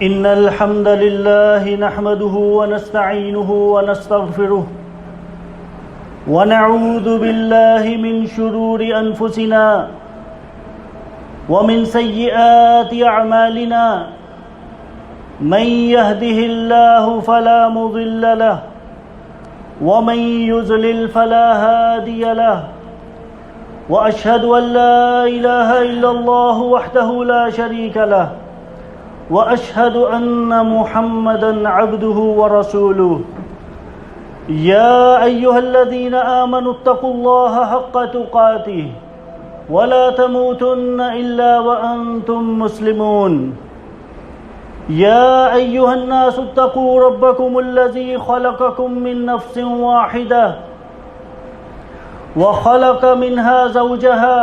إن الحمد لله نحمده ونستعينه ونستغفره ونعوذ بالله من شرور أنفسنا ومن سيئات أعمالنا من يهده الله فلا مضل له ومن يضلل فلا هادي له وأشهد أن لا إله إلا الله وحده لا شريك له وأشهد أن محمدًا عبده ورسوله يا أيها الذين آمنوا اتقوا الله حق تقاته ولا تموتن إلا وأنتم مسلمون يا أيها الناس اتقوا ربكم الذي خلقكم من نفس واحدة وخلق منها زوجها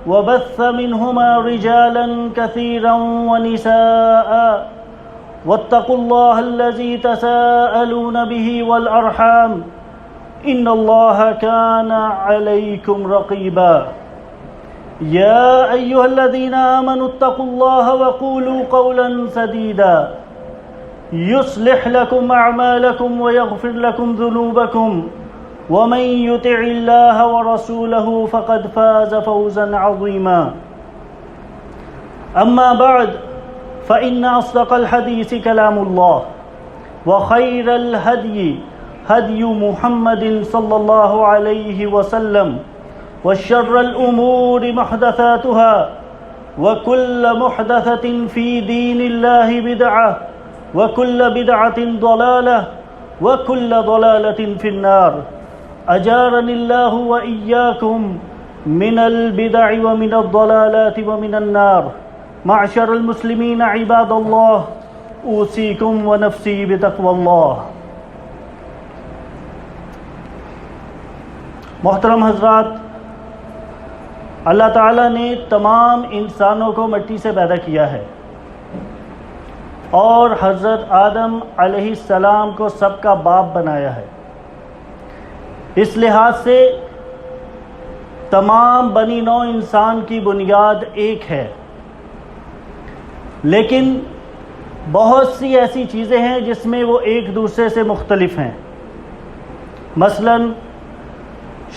وبث منهما رجالا كثيرا ونساء واتقوا الله الذي تساءلون به والأرحام إن الله كان عليكم رقيبا يا أيها الذين آمنوا اتقوا الله وقولوا قولا سديدا يصلح لكم أعمالكم ويغفر لكم ذنوبكم ومن يطع الله ورسوله فقد فاز فوزا عظيما أما بعد فإن أصدق الحديث كلام الله وخير الهدي هدي محمد صلى الله عليه وسلم وشر الأمور محدثاتها وكل محدثة في دين الله بدعة وكل بدعة ضلالة وكل ضلالة في النار أجارني الله وإياكم من البدع ومن الضلالات ومن النار معشر المسلمين عباد الله أوصيكم ونفسي بتقوى الله. محترم حضرات، اللہ تعالیٰ نے تمام انسانوں کو مٹی سے پیدا کیا ہے اور حضرت آدم علیہ السلام کو سب کا باپ بنایا ہے. اس لحاظ سے تمام بنی نوع انسان کی بنیاد ایک ہے، لیکن بہت سی ایسی چیزیں ہیں جس میں وہ ایک دوسرے سے مختلف ہیں. مثلا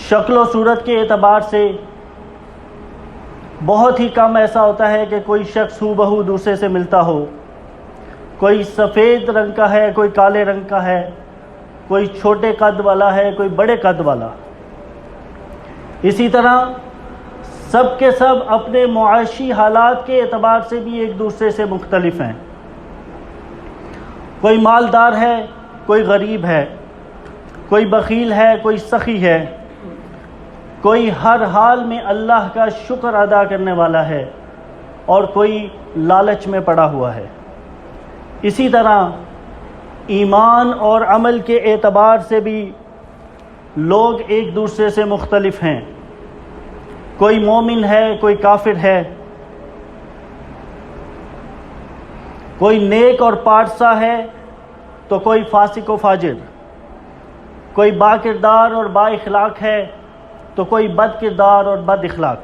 شکل و صورت کے اعتبار سے بہت ہی کم ایسا ہوتا ہے کہ کوئی شخص ہو بہو دوسرے سے ملتا ہو. کوئی سفید رنگ کا ہے، کوئی کالے رنگ کا ہے، کوئی چھوٹے قد والا ہے، کوئی بڑے قد والا. اسی طرح سب کے سب اپنے معاشی حالات کے اعتبار سے بھی ایک دوسرے سے مختلف ہیں. کوئی مالدار ہے، کوئی غریب ہے، کوئی بخیل ہے، کوئی سخی ہے، کوئی ہر حال میں اللہ کا شکر ادا کرنے والا ہے اور کوئی لالچ میں پڑا ہوا ہے. اسی طرح ایمان اور عمل کے اعتبار سے بھی لوگ ایک دوسرے سے مختلف ہیں. کوئی مومن ہے، کوئی کافر ہے، کوئی نیک اور پارسا ہے تو کوئی فاسق و فاجر، کوئی با کردار اور با اخلاق ہے تو کوئی بد کردار اور بد اخلاق.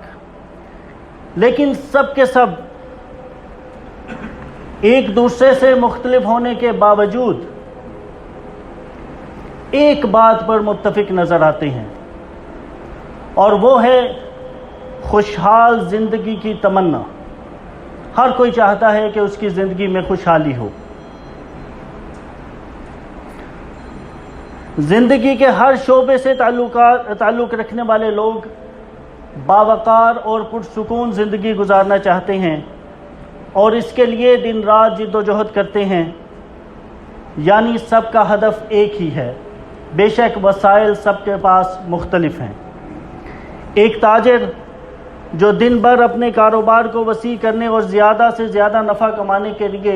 لیکن سب کے سب ایک دوسرے سے مختلف ہونے کے باوجود ایک بات پر متفق نظر آتے ہیں، اور وہ ہے خوشحال زندگی کی تمنا. ہر کوئی چاہتا ہے کہ اس کی زندگی میں خوشحالی ہو. زندگی کے ہر شعبے سے تعلق رکھنے والے لوگ باوقار اور پرسکون زندگی گزارنا چاہتے ہیں اور اس کے لیے دن رات جد و جہد کرتے ہیں. یعنی سب کا ہدف ایک ہی ہے، بے شک وسائل سب کے پاس مختلف ہیں. ایک تاجر جو دن بھر اپنے کاروبار کو وسیع کرنے اور زیادہ سے زیادہ نفع کمانے کے لیے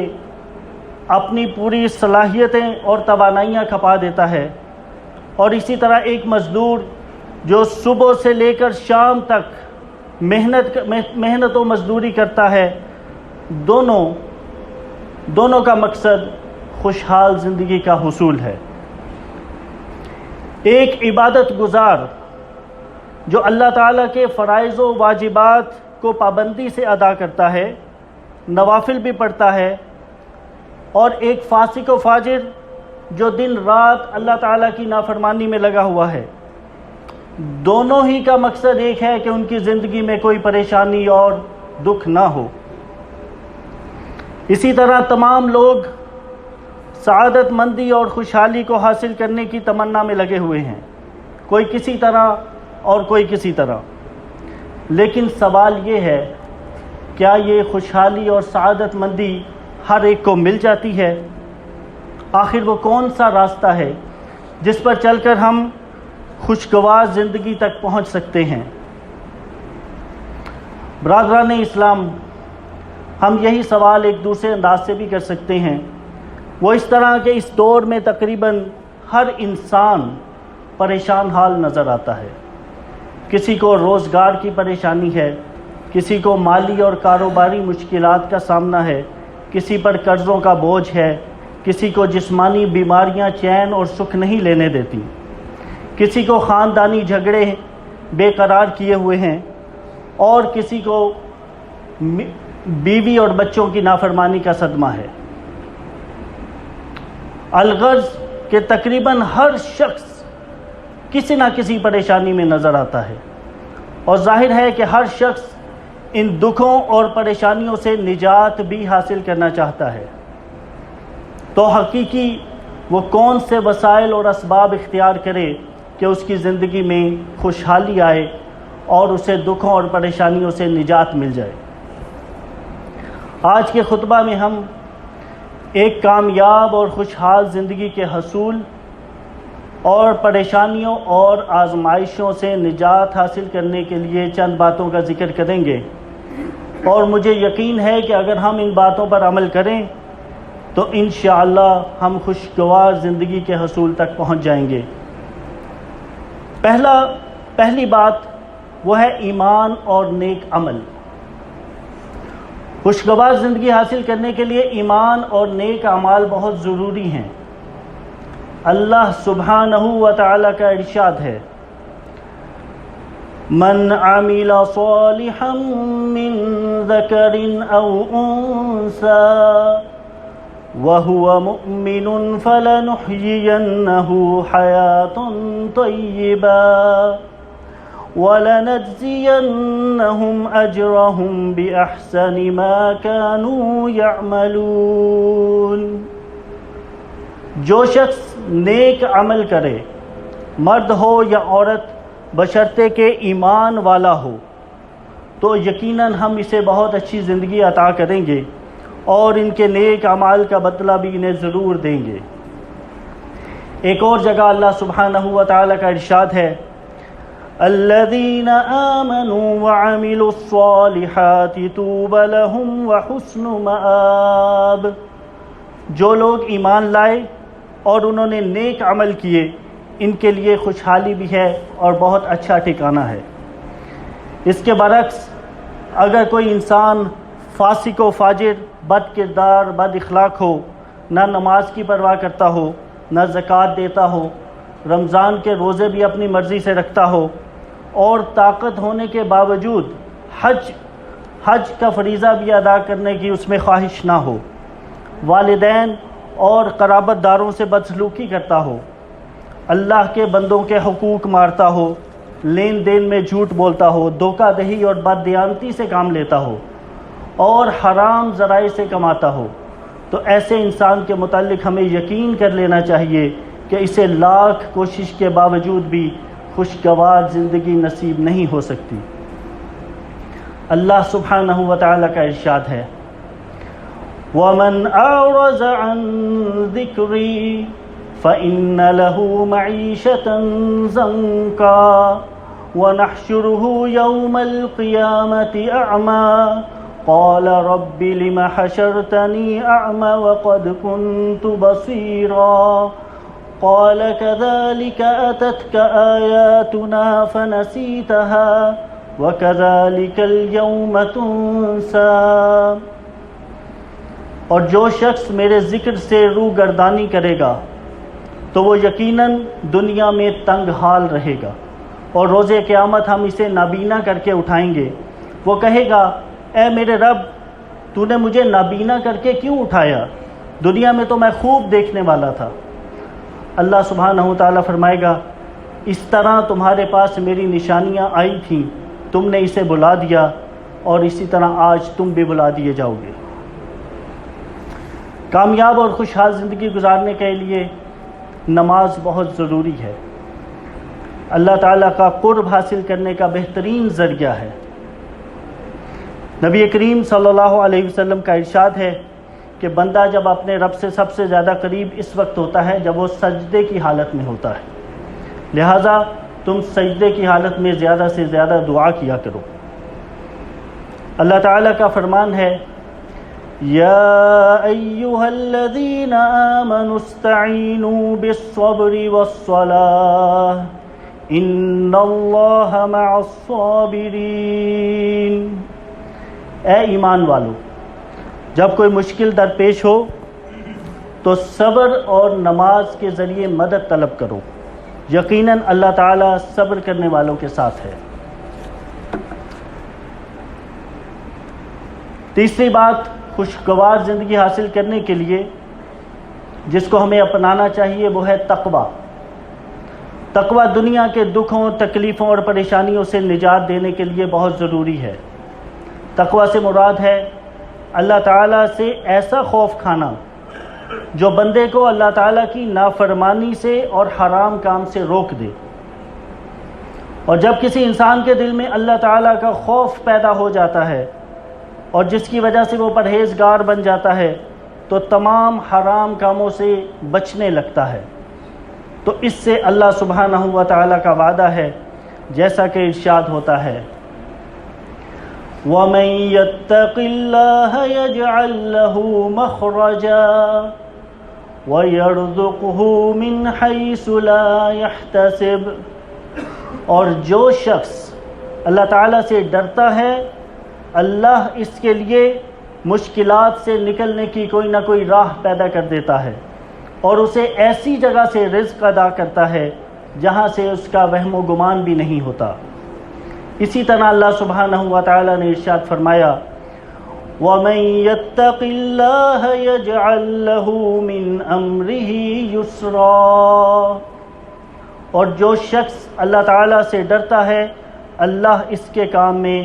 اپنی پوری صلاحیتیں اور توانائیاں کھپا دیتا ہے، اور اسی طرح ایک مزدور جو صبح سے لے کر شام تک محنت و مزدوری کرتا ہے، دونوں کا مقصد خوشحال زندگی کا حصول ہے. ایک عبادت گزار جو اللہ تعالیٰ کے فرائض و واجبات کو پابندی سے ادا کرتا ہے، نوافل بھی پڑھتا ہے، اور ایک فاسق و فاجر جو دن رات اللہ تعالیٰ کی نافرمانی میں لگا ہوا ہے، دونوں ہی کا مقصد ایک ہے کہ ان کی زندگی میں کوئی پریشانی اور دکھ نہ ہو۔ اسی طرح تمام لوگ سعادت مندی اور خوشحالی کو حاصل کرنے کی تمنا میں لگے ہوئے ہیں، کوئی کسی طرح اور کوئی کسی طرح۔ لیکن سوال یہ ہے، کیا یہ خوشحالی اور سعادت مندی ہر ایک کو مل جاتی ہے؟ آخر وہ کون سا راستہ ہے جس پر چل کر ہم خوشگوار زندگی تک پہنچ سکتے ہیں؟ برادران اسلام، ہم یہی سوال ایک دوسرے انداز سے بھی کر سکتے ہیں۔ وہ اس طرح کہ اس دور میں تقریباً ہر انسان پریشان حال نظر آتا ہے۔ کسی کو روزگار کی پریشانی ہے، کسی کو مالی اور کاروباری مشکلات کا سامنا ہے، کسی پر قرضوں کا بوجھ ہے، کسی کو جسمانی بیماریاں چین اور سکھ نہیں لینے دیتی، کسی کو خاندانی جھگڑے بے قرار کیے ہوئے ہیں، اور کسی کو بیوی اور بچوں کی نافرمانی کا صدمہ ہے۔ الغرض کہ تقریباً ہر شخص کسی نہ کسی پریشانی میں نظر آتا ہے، اور ظاہر ہے کہ ہر شخص ان دکھوں اور پریشانیوں سے نجات بھی حاصل کرنا چاہتا ہے۔ تو حقیقی وہ کون سے وسائل اور اسباب اختیار کرے کہ اس کی زندگی میں خوشحالی آئے اور اسے دکھوں اور پریشانیوں سے نجات مل جائے۔ آج کے خطبہ میں ہم ایک کامیاب اور خوشحال زندگی کے حصول اور پریشانیوں اور آزمائشوں سے نجات حاصل کرنے کے لیے چند باتوں کا ذکر کریں گے، اور مجھے یقین ہے کہ اگر ہم ان باتوں پر عمل کریں تو انشاءاللہ ہم خوشگوار زندگی کے حصول تک پہنچ جائیں گے۔ پہلی بات وہ ہے ایمان اور نیک عمل۔ خوشگوار زندگی حاصل کرنے کے لیے ایمان اور نیک اعمال بہت ضروری ہیں۔ اللہ سبحانہ و تعالی کا ارشاد ہے، من عمل صالحا من ذکر او انثى وهو مؤمن فلنحيينه حياة طيبة وَلَنَجْزِيَنَّهُمْ أَجْرَهُمْ بِأَحْسَنِ مَا كَانُوا يَعْمَلُونَ۔ جو شخص نیک عمل کرے، مرد ہو یا عورت، بشرطے کہ ایمان والا ہو، تو یقیناً ہم اسے بہت اچھی زندگی عطا کریں گے اور ان کے نیک اعمال کا بدلہ بھی انہیں ضرور دیں گے۔ ایک اور جگہ اللہ سبحانہ و تعالی کا ارشاد ہے، الذين آمنوا وعملوا الصالحات طوبى لهم وحسن مآب۔ جو لوگ ایمان لائے اور انہوں نے نیک عمل کیے، ان کے لیے خوشحالی بھی ہے اور بہت اچھا ٹھکانہ ہے۔ اس کے برعکس اگر کوئی انسان فاسق و فاجر، بد کردار، بد اخلاق ہو، نہ نماز کی پرواہ کرتا ہو، نہ زکوٰۃ دیتا ہو، رمضان کے روزے بھی اپنی مرضی سے رکھتا ہو، اور طاقت ہونے کے باوجود حج کا فریضہ بھی ادا کرنے کی اس میں خواہش نہ ہو، والدین اور قرابت داروں سے بدسلوکی کرتا ہو، اللہ کے بندوں کے حقوق مارتا ہو، لین دین میں جھوٹ بولتا ہو، دھوکہ دہی اور بددیانتی سے کام لیتا ہو، اور حرام ذرائع سے کماتا ہو، تو ایسے انسان کے متعلق ہمیں یقین کر لینا چاہیے کہ اسے لاکھ کوشش کے باوجود بھی خوشگوار زندگی نصیب نہیں ہو سکتی۔ اللہ سبحانہ و تعالی کا ارشاد ہے، وَمَنْ أَعْرَضَ عَنْ ذِكْرِي فَإِنَّ لَهُ مَعِيشَةً ضَنْكًا وَنَحْشُرُهُ يَوْمَ الْقِيَامَةِ أَعْمَى قَالَ رَبِّ لِمَ حَشَرْتَنِي أَعْمَى وَقَدْ كُنْتُ بَصِيرًا قال كذلك أتتك آياتنا فنسيتها وكذلك اليوم تنسى۔ اور جو شخص میرے ذکر سے روح گردانی کرے گا تو وہ یقیناً دنیا میں تنگ حال رہے گا، اور روز قیامت ہم اسے نابینا کر کے اٹھائیں گے۔ وہ کہے گا، اے میرے رب، تو نے مجھے نابینا کر کے کیوں اٹھایا؟ دنیا میں تو میں خوب دیکھنے والا تھا۔ اللہ سبحانہ و تعالیٰ فرمائے گا اس طرح تمہارے پاس میری نشانیاں آئی تھیں، تم نے اسے بلا دیا، اور اسی طرح آج تم بھی بلا دیے جاؤ گے۔ کامیاب اور خوشحال زندگی گزارنے کے لیے نماز بہت ضروری ہے، اللہ تعالیٰ کا قرب حاصل کرنے کا بہترین ذریعہ ہے۔ نبی کریم صلی اللہ علیہ وسلم کا ارشاد ہے کہ بندہ جب اپنے رب سے سب سے زیادہ قریب اس وقت ہوتا ہے جب وہ سجدے کی حالت میں ہوتا ہے، لہٰذا تم سجدے کی حالت میں زیادہ سے زیادہ دعا کیا کرو۔ اللہ تعالیٰ کا فرمان ہے یا ایہا الذین آمنوا استعینوا بالصبر والصلاۃ ان اللہ مع الصابرین۔ اے ایمان والو، جب کوئی مشکل درپیش ہو تو صبر اور نماز کے ذریعے مدد طلب کرو، یقیناً اللہ تعالیٰ صبر کرنے والوں کے ساتھ ہے۔ تیسری بات، خوشگوار زندگی حاصل کرنے کے لیے جس کو ہمیں اپنانا چاہیے وہ ہے تقویٰ۔ تقویٰ دنیا کے دکھوں، تکلیفوں اور پریشانیوں سے نجات دینے کے لیے بہت ضروری ہے۔ تقویٰ سے مراد ہے اللہ تعالیٰ سے ایسا خوف کھانا جو بندے کو اللہ تعالیٰ کی نافرمانی سے اور حرام کام سے روک دے۔ اور جب کسی انسان کے دل میں اللہ تعالیٰ کا خوف پیدا ہو جاتا ہے اور جس کی وجہ سے وہ پرہیزگار بن جاتا ہے تو تمام حرام کاموں سے بچنے لگتا ہے۔ تو اس سے اللہ سبحانہ و تعالیٰ کا وعدہ ہے، جیسا کہ ارشاد ہوتا ہے وَمَن يَتَّقِ اللَّهَ يَجْعَل لَّهُ مَخْرَجًا وَيَرْزُقْهُ مِنْ حَيْثُ لَا يَحْتَسِبُ۔ اور جو شخص اللہ تعالیٰ سے ڈرتا ہے اللہ اس کے لیے مشکلات سے نکلنے کی کوئی نہ کوئی راہ پیدا کر دیتا ہے اور اسے ایسی جگہ سے رزق عطا کرتا ہے جہاں سے اس کا وہم و گمان بھی نہیں ہوتا۔ اسی طرح اللہ سبحانہ و تعالیٰ نے ارشاد فرمایا وَمَن يَتَّقِ اللَّهَ يَجْعَل لَّهُ مِنْ أَمْرِهِ يُسْرًا۔ اور جو شخص اللہ تعالیٰ سے ڈرتا ہے اللہ اس کے کام میں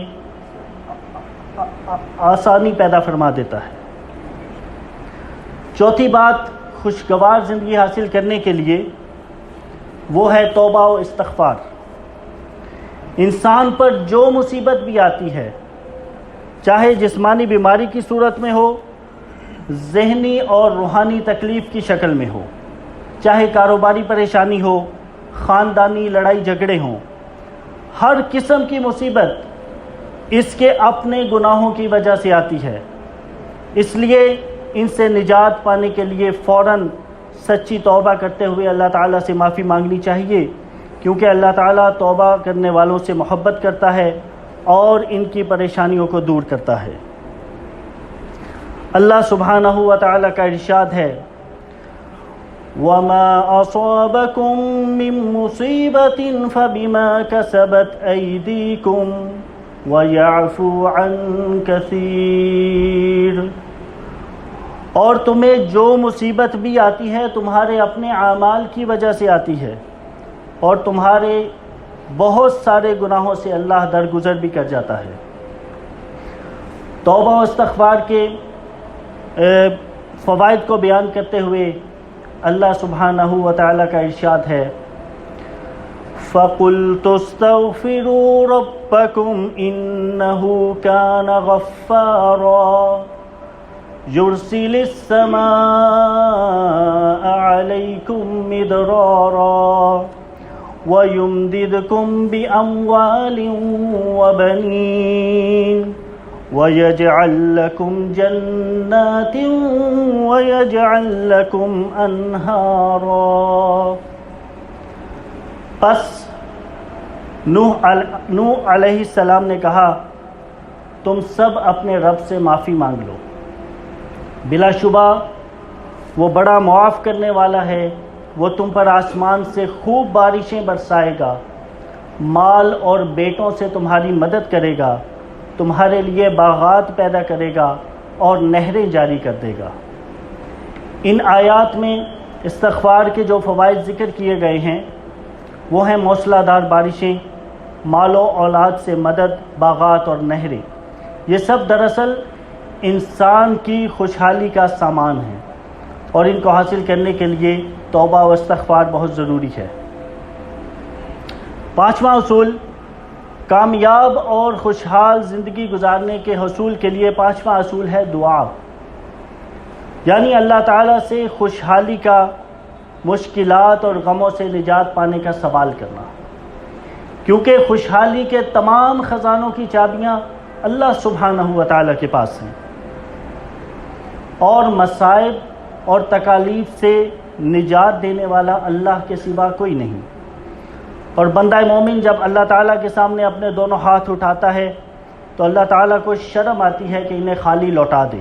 آسانی پیدا فرما دیتا ہے۔ چوتھی بات خوشگوار زندگی حاصل کرنے کے لیے وہ ہے توبہ و استغفار۔ انسان پر جو مصیبت بھی آتی ہے، چاہے جسمانی بیماری کی صورت میں ہو، ذہنی اور روحانی تکلیف کی شکل میں ہو، چاہے کاروباری پریشانی ہو، خاندانی لڑائی جھگڑے ہوں، ہر قسم کی مصیبت اس کے اپنے گناہوں کی وجہ سے آتی ہے۔ اس لیے ان سے نجات پانے کے لیے فوراً سچی توبہ کرتے ہوئے اللہ تعالیٰ سے معافی مانگنی چاہیے، کیونکہ اللہ تعالیٰ توبہ کرنے والوں سے محبت کرتا ہے اور ان کی پریشانیوں کو دور کرتا ہے۔ اللہ سبحانہ و تعالیٰ کا ارشاد ہے وَمَا أَصَابَكُم مِّن مُّصِيبَةٍ فَبِمَا كَسَبَتْ أَيْدِيكُمْ وَيَعْفُو عَن كَثِيرٍ۔ اور تمہیں جو مصیبت بھی آتی ہے تمہارے اپنے اعمال کی وجہ سے آتی ہے، اور تمہارے بہت سارے گناہوں سے اللہ درگزر بھی کر جاتا ہے۔ توبہ و استغفار کے فوائد کو بیان کرتے ہوئے اللہ سبحانہ و تعالیٰ کا ارشاد ہے فَقُلْتُ اسْتَغْفِرُوا رَبَّكُمْ إِنَّهُ كَانَ غَفَّارًا يُرْسِلِ السَّمَاءَ عَلَيْكُمْ مِدْرَارًا وَيُمْدِدْكُمْ بِأَمْوَالٍ وَبَنِينَ وَيَجْعَلْ لَكُمْ جَنَّاتٍ وَيَجْعَلْ لَكُمْ أَنْهَارًا۔ پس نوح علیہ السلام نے کہا تم سب اپنے رب سے معافی مانگ لو، بلا شبہ وہ بڑا معاف کرنے والا ہے، وہ تم پر آسمان سے خوب بارشیں برسائے گا، مال اور بیٹوں سے تمہاری مدد کرے گا، تمہارے لیے باغات پیدا کرے گا اور نہریں جاری کر دے گا۔ ان آیات میں استغفار کے جو فوائد ذکر کیے گئے ہیں وہ ہیں موسلا دار بارشیں، مال و اولاد سے مدد، باغات اور نہریں۔ یہ سب دراصل انسان کی خوشحالی کا سامان ہے، اور ان کو حاصل کرنے کے لیے توبہ و استغفار بہت ضروری ہے۔ پانچواں اصول، کامیاب اور خوشحال زندگی گزارنے کے حصول کے لیے پانچواں اصول ہے دعا، یعنی اللہ تعالیٰ سے خوشحالی کا، مشکلات اور غموں سے نجات پانے کا سوال کرنا، کیونکہ خوشحالی کے تمام خزانوں کی چابیاں اللہ سبحانہ و تعالیٰ کے پاس ہیں، اور مصائب اور تکالیف سے نجات دینے والا اللہ کے سوا کوئی نہیں۔ اور بندہ مومن جب اللہ تعالیٰ کے سامنے اپنے دونوں ہاتھ اٹھاتا ہے تو اللہ تعالیٰ کو شرم آتی ہے کہ انہیں خالی لوٹا دے،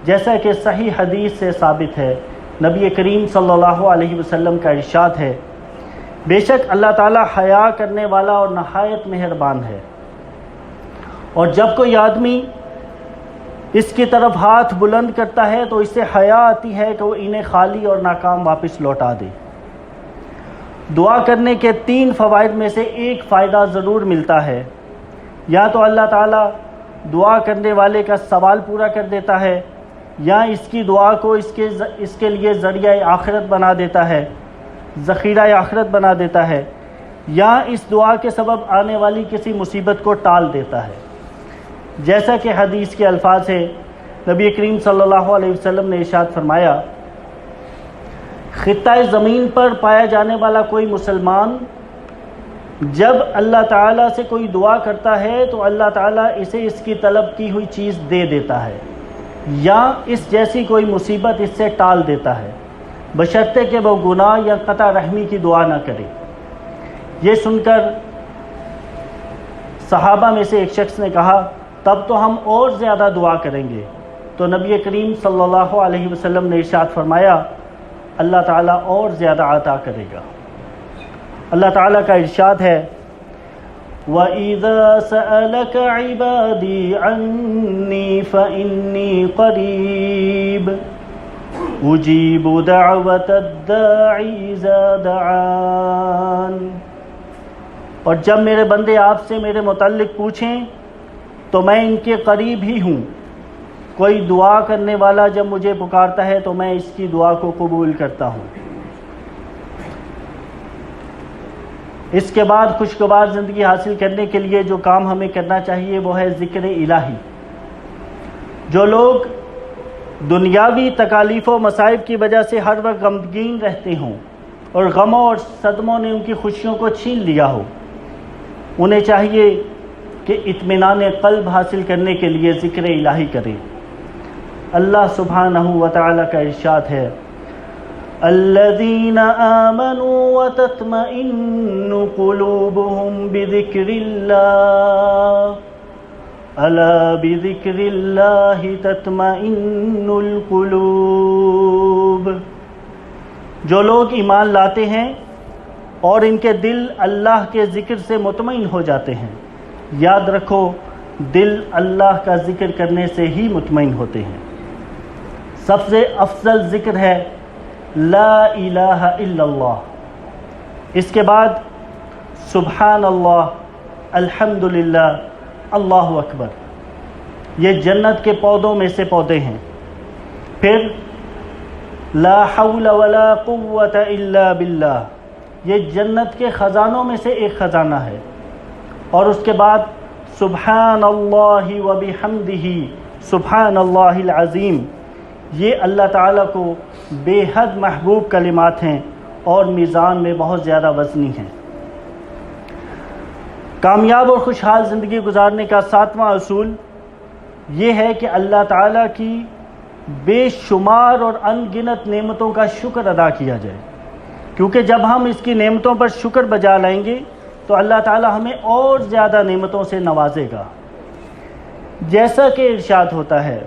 جیسا کہ صحیح حدیث سے ثابت ہے۔ نبی کریم صلی اللہ علیہ وسلم کا ارشاد ہے، بے شک اللہ تعالیٰ حیا کرنے والا اور نہایت مہربان ہے، اور جب کوئی آدمی اس کی طرف ہاتھ بلند کرتا ہے تو اسے حیا آتی ہے کہ وہ انہیں خالی اور ناکام واپس لوٹا دے۔ دعا کرنے کے 3 فوائد میں سے ایک فائدہ ضرور ملتا ہے، یا تو اللہ تعالیٰ دعا کرنے والے کا سوال پورا کر دیتا ہے، یا اس کی دعا کو اس کے لیے ذریعہ آخرت بنا دیتا ہے، ذخیرہ آخرت بنا دیتا ہے، یا اس دعا کے سبب آنے والی کسی مصیبت کو ٹال دیتا ہے، جیسا کہ حدیث کے الفاظ ہے۔ نبی کریم صلی اللہ علیہ وسلم نے ارشاد فرمایا، خطہ زمین پر پایا جانے والا کوئی مسلمان جب اللہ تعالیٰ سے کوئی دعا کرتا ہے تو اللہ تعالیٰ اسے اس کی طلب کی ہوئی چیز دے دیتا ہے، یا اس جیسی کوئی مصیبت اس سے ٹال دیتا ہے، بشرطے کہ وہ گناہ یا قطع رحمی کی دعا نہ کرے۔ یہ سن کر صحابہ میں سے ایک شخص نے کہا، تب تو ہم اور زیادہ دعا کریں گے۔ تو نبی کریم صلی اللہ علیہ وسلم نے ارشاد فرمایا، اللہ تعالیٰ اور زیادہ عطا کرے گا۔ اللہ تعالیٰ کا ارشاد ہے، وَإِذَا سَأَلَكَ عِبَادِي عَنِّي فَإِنِّي قَرِيبٌ أُجِيبُ دَعْوَةَ الدَّاعِ إِذَا دَعَانِ۔ اور جب میرے بندے آپ سے میرے متعلق پوچھیں تو میں ان کے قریب ہی ہوں، کوئی دعا کرنے والا جب مجھے پکارتا ہے تو میں اس کی دعا کو قبول کرتا ہوں۔ اس کے بعد خوشگوار زندگی حاصل کرنے کے لیے جو کام ہمیں کرنا چاہیے وہ ہے ذکر الہی۔ جو لوگ دنیاوی تکالیف و مصائب کی وجہ سے ہر وقت غمگین رہتے ہوں اور غموں اور صدموں نے ان کی خوشیوں کو چھین لیا ہو، انہیں چاہیے کہ اطمینان قلب حاصل کرنے کے لیے ذکر الہی کریں۔ اللہ سبحانہ و تعالیٰ کا ارشاد ہے، الذین آمنوا وتطمئن قلوبهم بذکر اللہ الا بذکر اللہ تطمئن القلوب۔ جو لوگ ایمان لاتے ہیں اور ان کے دل اللہ کے ذکر سے مطمئن ہو جاتے ہیں، یاد رکھو دل اللہ کا ذکر کرنے سے ہی مطمئن ہوتے ہیں۔ سب سے افضل ذکر ہے لا الہ الا اللہ، اس کے بعد سبحان اللہ، الحمدللہ، اللہ اکبر۔ یہ جنت کے پودوں میں سے پودے ہیں۔ پھر لا حول ولا قوة الا باللہ، یہ جنت کے خزانوں میں سے ایک خزانہ ہے۔ اور اس کے بعد سبحان اللہ وبحمدہ سبحان اللہ العظیم، یہ اللہ تعالیٰ کو بے حد محبوب کلمات ہیں اور میزان میں بہت زیادہ وزنی ہیں۔ کامیاب اور خوشحال زندگی گزارنے کا 7واں اصول یہ ہے کہ اللہ تعالیٰ کی بے شمار اور ان گنت نعمتوں کا شکر ادا کیا جائے، کیونکہ جب ہم اس کی نعمتوں پر شکر بجا لائیں گے تو اللہ تعالیٰ ہمیں اور زیادہ نعمتوں سے نوازے گا، جیسا کہ ارشاد ہوتا ہے،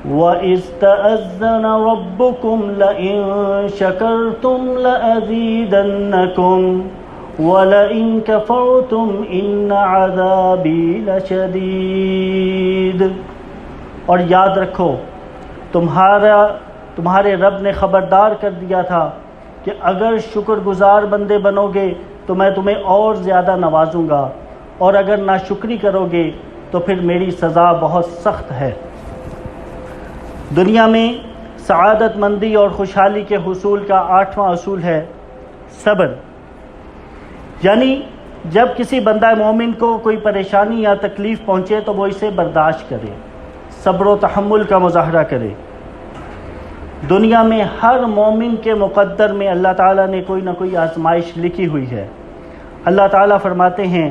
وَإِذْ تَأَذَّنَ رَبُّكُمْ لَئِن شَكَرْتُمْ لَأَزِيدَنَّكُمْ وَلَئِن كَفَرْتُمْ إِنَّ عَذَابِي لَشَدِيدٌ۔ اور یاد رکھو تمہارے رب نے خبردار کر دیا تھا کہ اگر شکر گزار بندے بنو گے تو میں تمہیں اور زیادہ نوازوں گا، اور اگر ناشکری کرو گے تو پھر میری سزا بہت سخت ہے۔ دنیا میں سعادت مندی اور خوشحالی کے حصول کا 8واں اصول ہے صبر، یعنی جب کسی بندہ مومن کو کوئی پریشانی یا تکلیف پہنچے تو وہ اسے برداشت کرے، صبر و تحمل کا مظاہرہ کرے۔ دنیا میں ہر مومن کے مقدر میں اللہ تعالیٰ نے کوئی نہ کوئی آزمائش لکھی ہوئی ہے۔ اللہ تعالیٰ فرماتے ہیں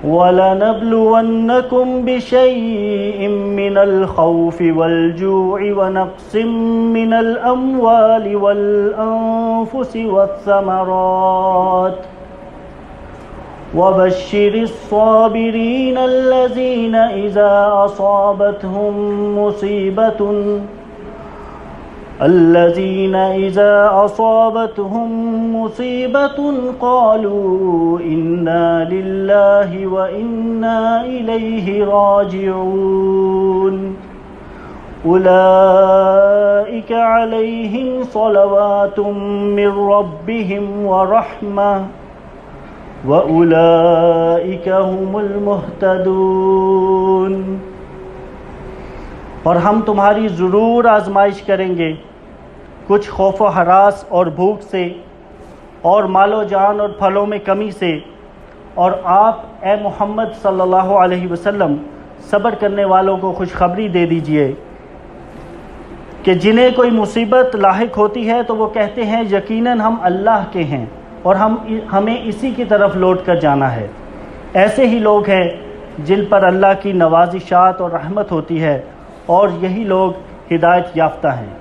وَلَنَبْلُوَنَّكُمْ بِشَيْءٍ مِّنَ الْخَوْفِ وَالْجُوعِ وَنَقْصٍ مِّنَ الْأَمْوَالِ وَالْأَنفُسِ وَالثَّمَرَاتِ وَبَشِّرِ الصَّابِرِينَ الَّذِينَ إِذَا أَصَابَتْهُم مُّصِيبَةٌ قَالُوا إِنَّا لِلَّهِ وَإِنَّا إِلَيْهِ رَاجِعُونَ أُولَئِكَ عَلَيْهِمْ صَلَوَاتٌ مِّن رَّبِّهِمْ وَرَحْمَةٌ وَأُولَئِكَ هُمُ الْمُهْتَدُونَ۔ اور ہم تمہاری ضرور آزمائش کریں گے، کچھ خوف و ہراس اور بھوک سے، اور مال و جان اور پھلوں میں کمی سے، اور آپ اے محمد صلی اللہ علیہ وسلم صبر کرنے والوں کو خوشخبری دے دیجئے کہ جنہیں کوئی مصیبت لاحق ہوتی ہے تو وہ کہتے ہیں یقیناً ہم اللہ کے ہیں اور ہمیں اسی کی طرف لوٹ کر جانا ہے۔ ایسے ہی لوگ ہیں جن پر اللہ کی نوازشات اور رحمت ہوتی ہے، اور یہی لوگ ہدایت یافتہ ہیں۔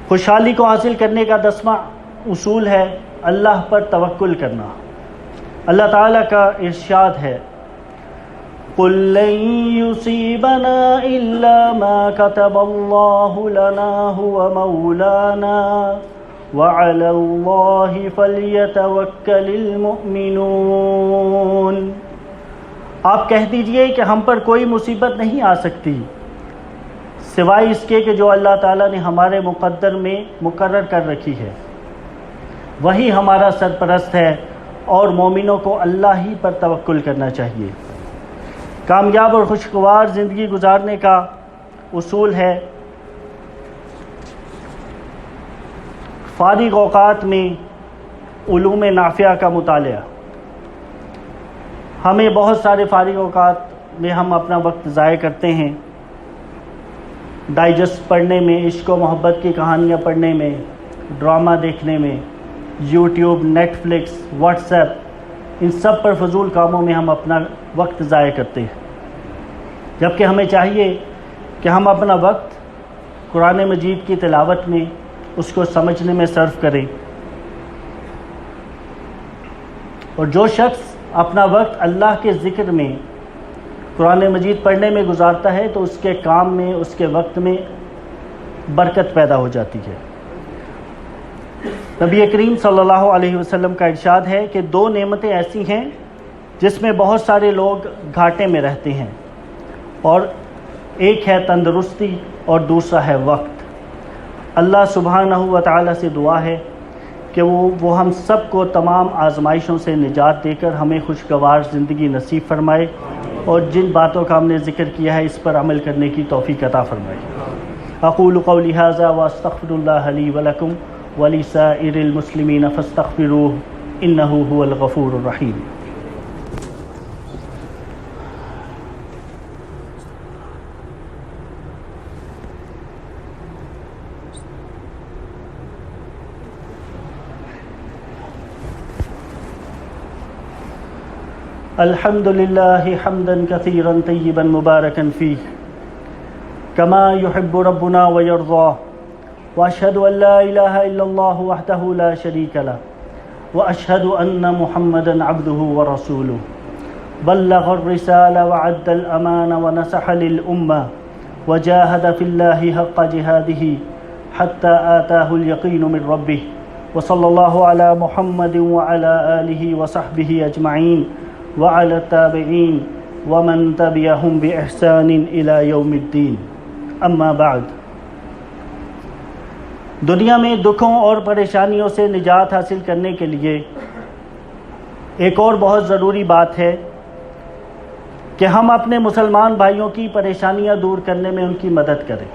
خوشحالی کو حاصل کرنے کا 10واں اصول ہے اللہ پر توکل کرنا۔ اللہ تعالیٰ کا ارشاد ہے قُل لَن يُصِيبَنَا إِلَّا مَا كَتَبَ اللَّهُ لَنَا هُوَ مَوْلَانَا وَعَلَى اللَّهِ فَلْيَتَوَكَّلِ الْمُؤْمِنُونَ۔ آپ کہہ دیجئے کہ ہم پر کوئی مصیبت نہیں آ سکتی سوائے اس کے کہ جو اللہ تعالیٰ نے ہمارے مقدر میں مقرر کر رکھی ہے، وہی ہمارا سرپرست ہے، اور مومنوں کو اللہ ہی پر توکل کرنا چاہیے۔ کامیاب اور خوشگوار زندگی گزارنے کا اصول ہے فارغ اوقات میں علوم نافعہ کا مطالعہ۔ ہمیں بہت سارے فارغ اوقات میں ہم اپنا وقت ضائع کرتے ہیں، ڈائجسٹ پڑھنے میں، عشق و محبت کی کہانیاں پڑھنے میں، ڈرامہ دیکھنے میں، YouTube, Netflix, WhatsApp, ان سب پر فضول کاموں میں ہم اپنا وقت ضائع کرتے ہیں، جبکہ ہمیں چاہیے کہ ہم اپنا وقت قرآن مجید کی تلاوت میں، اس کو سمجھنے میں صرف کریں۔ اور جو شخص اپنا وقت اللہ کے ذکر میں، قرآن مجید پڑھنے میں گزارتا ہے تو اس کے کام میں، اس کے وقت میں برکت پیدا ہو جاتی ہے۔ نبی کریم صلی اللہ علیہ وسلم کا ارشاد ہے کہ 2 نعمتیں ایسی ہیں جس میں بہت سارے لوگ گھاٹے میں رہتے ہیں، اور ایک ہے تندرستی اور دوسرا ہے وقت۔ اللہ سبحانہ و تعالیٰ سے دعا ہے کہ وہ ہم سب کو تمام آزمائشوں سے نجات دے کر ہمیں خوشگوار زندگی نصیب فرمائے، اور جن باتوں کا ہم نے ذکر کیا ہے اس پر عمل کرنے کی توفیق عطا فرمائے۔ اقول قولی ھذا واستغفر اللہ لی ولکم ولسائر المسلمین فاستغفروہ انہ ھو الغفور الرحیم۔ الحمد للہ حمدا کثیرا طیبا مبارکا فیہ کما یحب ربنا ویرضاه واشهد ان لا الہ الا اللہ وحدہ لا شریک لہ واشهد ان محمدا عبدہ ورسولہ بلغ الرسالة وعد الأمان ونصح للأمة وجاهد في الله حق جهاده حتى آتاه اليقين من ربه وصلى الله على محمد وعلى آله وصحبه أجمعين وعلى التابعين ومن تبعهم بإحسان إلى يوم الدين اما بعد۔ دنیا میں دکھوں اور پریشانیوں سے نجات حاصل کرنے کے لیے ایک اور بہت ضروری بات ہے کہ ہم اپنے مسلمان بھائیوں کی پریشانیاں دور کرنے میں ان کی مدد کریں۔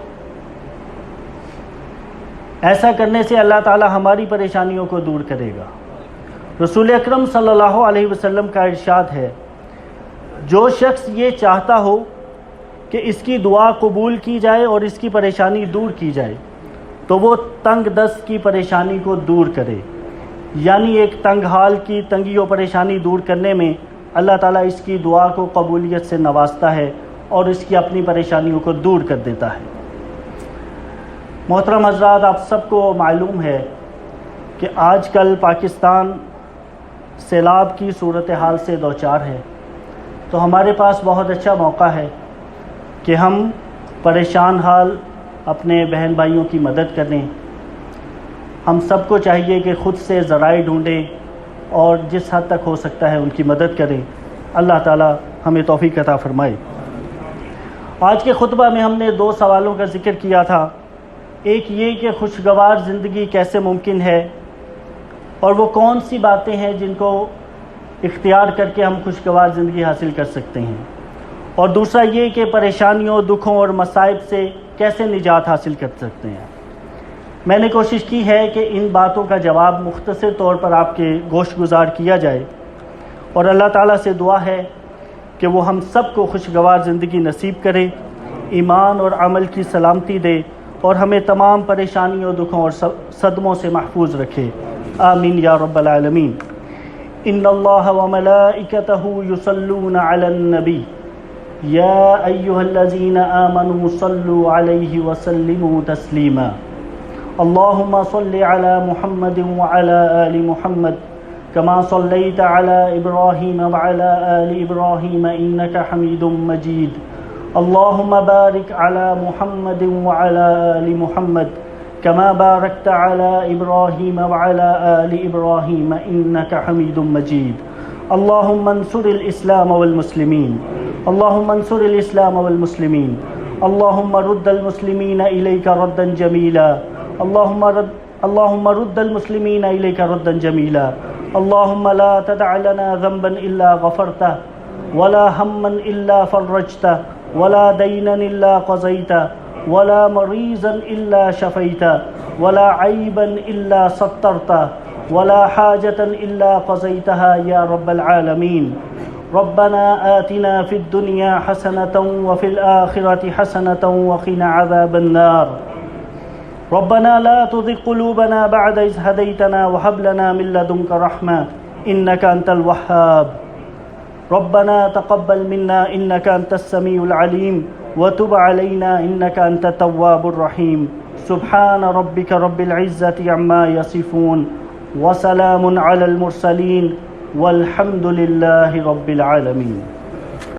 ایسا کرنے سے اللہ تعالی ہماری پریشانیوں کو دور کرے گا۔ رسول اکرم صلی اللہ علیہ وسلم کا ارشاد ہے، جو شخص یہ چاہتا ہو کہ اس کی دعا قبول کی جائے اور اس کی پریشانی دور کی جائے تو وہ تنگ دست کی پریشانی کو دور کرے، یعنی ایک تنگ حال کی تنگی و پریشانی دور کرنے میں اللہ تعالیٰ اس کی دعا کو قبولیت سے نوازتا ہے اور اس کی اپنی پریشانیوں کو دور کر دیتا ہے۔ محترم حضرات، آپ سب کو معلوم ہے کہ آج کل پاکستان سیلاب کی صورتحال سے دوچار ہے، تو ہمارے پاس بہت اچھا موقع ہے کہ ہم پریشان حال اپنے بہن بھائیوں کی مدد کریں۔ ہم سب کو چاہیے کہ خود سے ذرائع ڈھونڈیں اور جس حد تک ہو سکتا ہے ان کی مدد کریں۔ اللہ تعالی ہمیں توفیق عطا فرمائے۔ آج کے خطبہ میں ہم نے 2 سوالوں کا ذکر کیا تھا، ایک یہ کہ خوشگوار زندگی کیسے ممکن ہے اور وہ کون سی باتیں ہیں جن کو اختیار کر کے ہم خوشگوار زندگی حاصل کر سکتے ہیں، اور دوسرا یہ کہ پریشانیوں، دکھوں اور مصائب سے کیسے نجات حاصل کر سکتے ہیں۔ میں نے کوشش کی ہے کہ ان باتوں کا جواب مختصر طور پر آپ کے گوش گزار کیا جائے، اور اللہ تعالیٰ سے دعا ہے کہ وہ ہم سب کو خوشگوار زندگی نصیب کرے، ایمان اور عمل کی سلامتی دے اور ہمیں تمام پریشانیوں، دکھوں اور صدموں سے محفوظ رکھے، آمین یا رب العالمین۔ ان اللہ وملائکتہ یصلون علی النبی یا ایہا الذین آمنوا صلوا علیہ وسلموا تسلیما۔ اللہم صل علی محمد وعلی آل محمد کما صلیت علی ابراہیم وعلی آل ابراہیم انک حمید مجید۔ اللہم بارک علی محمد وعلی آل محمد كما باركت على إبراهيم وعلى آل إبراهيم إنك حميد مجيد۔ اللهم انصر الإسلام والمسلمين، اللهم انصر الإسلام والمسلمين، اللهم رد المسلمين إليك ردا جميلا، اللهم رد المسلمين إليك ردا جميلا، اللهم لا تدع لنا ذنبا إلا غفرته ولا هما إلا فرجته ولا دينا إلا قضيته ولا مريضا إلا شفيته ولا عيبا إلا سترته ولا حاجة إلا قضيتها يا رب العالمين۔ ربنا آتنا في الدنيا حسنة وفي الآخرة حسنة وقنا عذاب النار۔ ربنا لا تزغ قلوبنا بعد إذ هديتنا وهب لنا من لدنك رحمة إنك أنت الوهاب۔ ربنا تقبل منا إنك أنت السميع العليم وتب علينا إنك أنت التواب الرحيم۔ سبحان ربك رب العزة عما يصفون وسلام على المرسلين والحمد لله رب العالمين۔